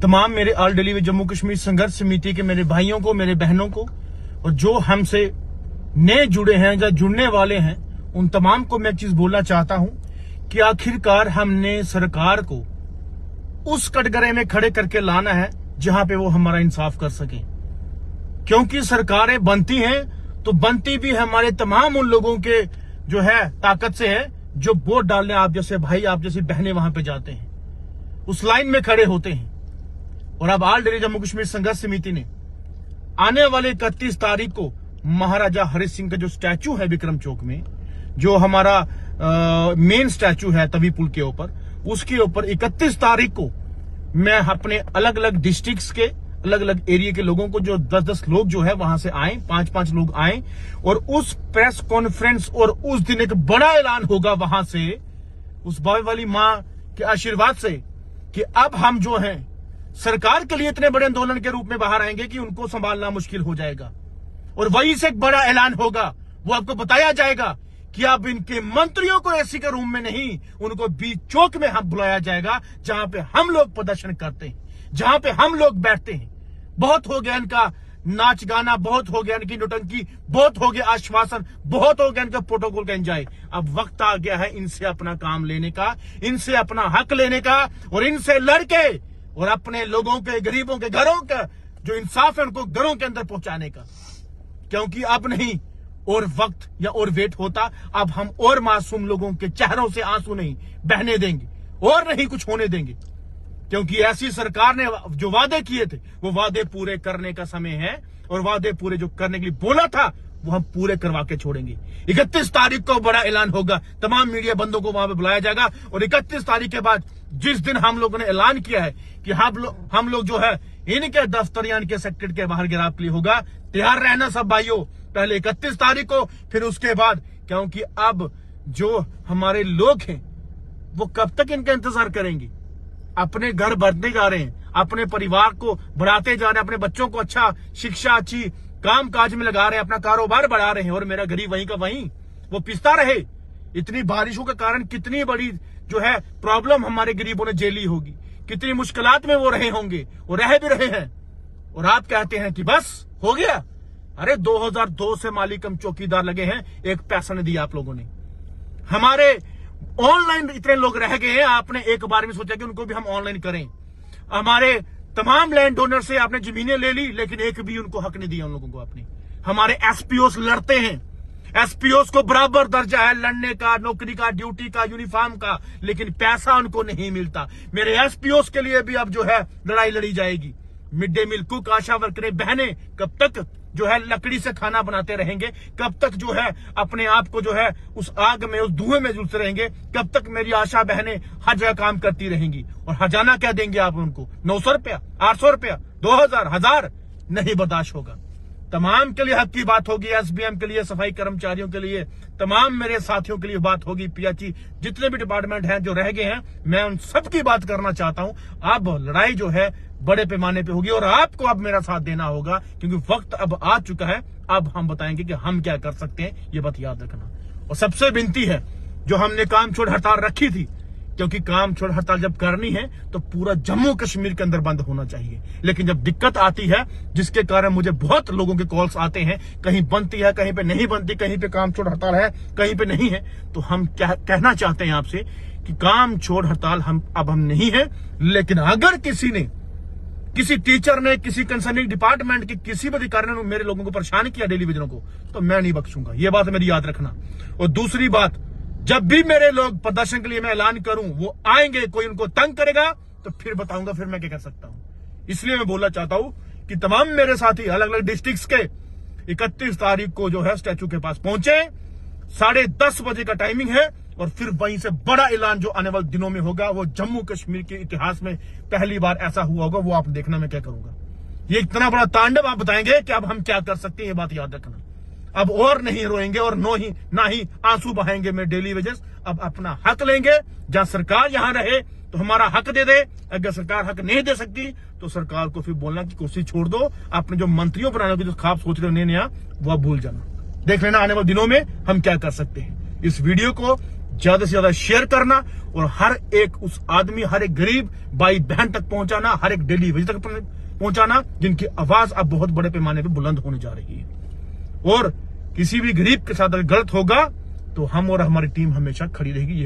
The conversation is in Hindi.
तमाम मेरे ऑल दिल्ली में जम्मू कश्मीर संघर्ष समिति के मेरे भाइयों को, मेरे बहनों को, और जो हमसे नए जुड़े हैं या जुड़ने वाले हैं, उन तमाम को मैं एक चीज बोलना चाहता हूं कि आखिरकार हमने सरकार को उस कटघरे में खड़े करके लाना है जहां पे वो हमारा इंसाफ कर सके। क्योंकि सरकारें बनती हैं तो बनती भी हमारे तमाम उन लोगों के जो है ताकत से है जो वोट डालने आप जैसे भाई, आप जैसी बहनें वहां पे जाते हैं, उस लाइन में खड़े होते हैं। और अब ऑल दिल्ली जम्मू कश्मीर संघर्ष समिति ने आने वाले 31 तारीख को महाराजा हरि सिंह का जो स्टैचू है विक्रम चौक में, जो हमारा मेन स्टैचू है तवी पुल के ऊपर, उसके ऊपर 31 तारीख को मैं अपने अलग अलग डिस्ट्रिक्ट्स के अलग अलग एरिया के लोगों को, जो 10-10 लोग जो है वहां से आए, 5-5 लोग आए, और उस प्रेस कॉन्फ्रेंस और उस दिन एक बड़ा ऐलान होगा वहां से, उस बाबे वाली मां के आशीर्वाद से, कि अब हम जो हैं सरकार के लिए इतने बड़े आंदोलन के रूप में बाहर आएंगे कि उनको संभालना मुश्किल हो जाएगा। और वहीं से एक बड़ा ऐलान होगा, वो आपको बताया जाएगा कि अब इनके मंत्रियों को एसी के रूम में नहीं, उनको बीच चौक में हम बुलाया जाएगा, जहां पे हम लोग प्रदर्शन करते हैं, जहां पे हम लोग बैठते हैं। बहुत हो गया इनका नाच गाना, बहुत हो गया इनकी नौटंकी, बहुत हो गया आश्वासन, बहुत हो गया इनका प्रोटोकॉल का एंजॉय। अब वक्त आ गया है इनसे अपना काम लेने का, इनसे अपना हक लेने का, और इनसे लड़के और अपने लोगों के, गरीबों के घरों का जो इंसाफ है उनको घरों के अंदर पहुंचाने का। क्योंकि अब नहीं और वक्त या और वेट होता, अब हम और मासूम लोगों के चेहरों से आंसू नहीं बहने देंगे, और नहीं कुछ होने देंगे। क्योंकि ऐसी सरकार ने जो वादे किए थे वो वादे पूरे करने का समय है, और वादे पूरे जो करने के लिए बोला था वो हम पूरे करवा के छोड़ेंगे। 31 तारीख को बड़ा ऐलान होगा, तमाम मीडिया बंदों को वहां पे बुलाया जाएगा, और 31 तारीख के बाद जिस दिन हम लोगों ने ऐलान किया है कि हम लोग जो है इनके दफ्तर या इनके सेक्रेटरी के बाहर गिराव के लिए होगा, तैयार रहना सब भाइयों। पहले 31 तारीख को, फिर उसके बाद, क्योंकि अब जो हमारे लोग हैं वो कब तक इनका इंतजार करेंगे। अपने घर बढ़ते जा रहे हैं, अपने परिवार को बढ़ाते जा रहे हैं, अपने बच्चों को अच्छा शिक्षा, अच्छी काम काज में लगा रहे हैं, अपना कारोबार बढ़ा रहे हैं, और मेरा गरीब वहीं का वहीं वो पिसता रहे। इतनी बारिशों के कारण कितनी बड़ी जो है प्रॉब्लम हमारे गरीबों ने झेली होगी, कितनी मुश्किलात में वो रहे होंगे, और रह भी रहे हैं। और आप कहते हैं कि बस हो गया। अरे 2002 से मालिक हम चौकीदार लगे हैं, एक पैसा नहीं दिया आप लोगों ने। हमारे ऑनलाइन इतने लोग रह गए हैं, आपने एक बार में सोचा कि उनको भी हम ऑनलाइन करें। हमारे तमाम लैंड डोनर से आपने जमीनें ले ली, लेकिन एक भी उनको हक नहीं दिया उन लोगों को आपने। हमारे एसपीओस लड़ते हैं, एसपीओस को बराबर दर्जा है लड़ने का, नौकरी का, ड्यूटी का, यूनिफॉर्म का, लेकिन पैसा उनको नहीं मिलता। मेरे एसपीओस के लिए भी अब जो है लड़ाई लड़ी जाएगी। मिड डे मील कुक, आशा वर्करें, बहनें कब तक जो है लकड़ी से खाना बनाते रहेंगे, कब तक जो है अपने आप को जो है उस आग में, उस धुएं में झुलते रहेंगे, कब तक मेरी आशा बहनें हर जगह काम करती रहेंगी। और हजाना क्या देंगे आप उनको? 900 रुपया, 800 रुपया, 2000, 1000 नहीं बर्दाश्त होगा। तमाम के लिए हक की बात होगी, एसबीएम के लिए, सफाई कर्मचारियों के लिए, तमाम मेरे साथियों के लिए बात होगी, पीएचई जितने भी डिपार्टमेंट हैं जो रह गए हैं, मैं उन सब की बात करना चाहता हूं। अब लड़ाई जो है बड़े पैमाने पे होगी, और आपको अब मेरा साथ देना होगा, क्योंकि वक्त अब आ चुका है। अब हम बताएंगे कि हम क्या कर सकते हैं, ये बात याद रखना। और सबसे विनती है, जो हमने काम छोड़ हड़ताल रखी थी, क्योंकि काम छोड़ हड़ताल जब करनी है तो पूरा जम्मू कश्मीर के अंदर बंद होना चाहिए। लेकिन जब दिक्कत आती है, जिसके कारण मुझे बहुत लोगों के कॉल्स आते हैं, कहीं बनती है, कहीं पे नहीं बनती, कहीं पे काम छोड़ हड़ताल है, कहीं पे नहीं है, तो हम क्या कहना चाहते हैं आपसे कि काम छोड़ हड़ताल अब हम नहीं है। लेकिन अगर किसी टीचर ने, किसी कंसर्निंग डिपार्टमेंट के किसी भी अधिकारी ने मेरे लोगों को परेशान किया, डेली विजनों को, तो मैं नहीं बख्शूंगा। ये बात मेरी याद रखना। और दूसरी बात, जब भी मेरे लोग प्रदर्शन के लिए मैं ऐलान करूं, वो आएंगे, कोई उनको तंग करेगा तो फिर बताऊंगा, फिर मैं क्या कर सकता हूं। इसलिए मैं बोलना चाहता हूं कि तमाम मेरे साथी अलग अलग डिस्ट्रिक्ट्स के 31 तारीख को जो है स्टैचू के पास पहुंचे। 10:30 बजे का टाइमिंग है, और फिर वहीं से बड़ा ऐलान जो आने वाले दिनों में होगा, वो जम्मू कश्मीर के इतिहास में पहली बार ऐसा हुआ होगा। वो आप देखना मैं क्या करूंगा। ये इतना बड़ा तांडव आप बताएंगे कि अब हम क्या कर सकते हैं, ये बात याद रखना। अब और नहीं रोएंगे और ना ही आंसू बहाएंगे मेरे डेली वेजेस। अब अपना हक लेंगे। जहां सरकार यहां रहे तो हमारा हक दे दे, अगर सरकार हक नहीं दे सकती तो सरकार को फिर बोलना की कोशिश छोड़ दो। अपने जो मंत्रियों बनाने की जो खाब सोच रहे हो नया, वो भूल जाना। देख लेना आने वाले दिनों में हम क्या कर सकते हैं। इस वीडियो को ज्यादा से ज्यादा शेयर करना और हर एक उस आदमी, हर एक गरीब भाई बहन तक पहुंचाना, हर एक डेली वेज तक पहुंचाना जिनकी आवाज अब बहुत बड़े पैमाने पर बुलंद होने जा रही है। और किसी भी गरीब के साथ अगर गलत होगा तो हम और हमारी टीम हमेशा खड़ी रहेगी।